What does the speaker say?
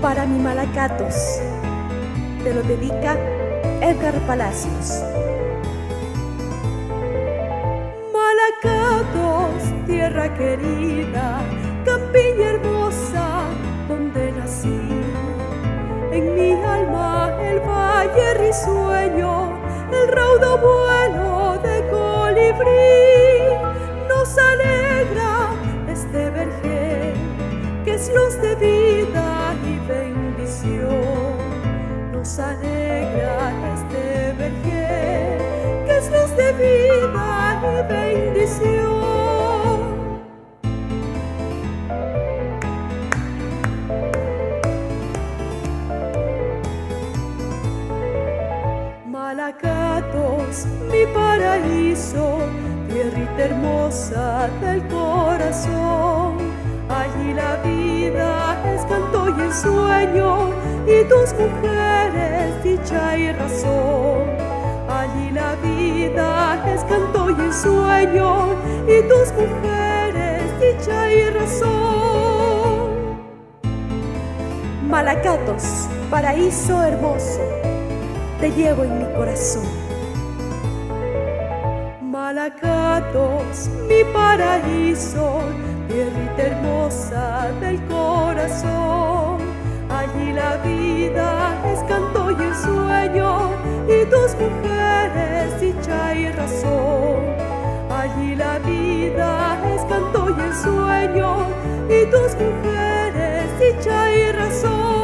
para mi Malacatos. Te lo dedica Edgar Palacios. Malacatos, tierra querida, campiña hermosa, donde nací. En mi alma el valle risueño, el raudo vuelo de colibrí. Nos alegra este vergel, que es luz de vida y bendición. Nos alegra este vergel, que es luz de vida y bendición. Malacatos, mi paraíso, tierrita hermosa del corazón. Allí la vida es canto y ensueño, y tus mujeres dicha y razón. Allí la vida es canto y ensueño, y tus mujeres dicha y razón. Malacatos, paraíso hermoso, te llevo en mi corazón. Malacatos, mi paraíso, tierrita hermosa del corazón. Allí la vida es canto y ensueño, y tus mujeres dicha y razón. Allí la vida es canto y ensueño, y tus mujeres dicha y razón.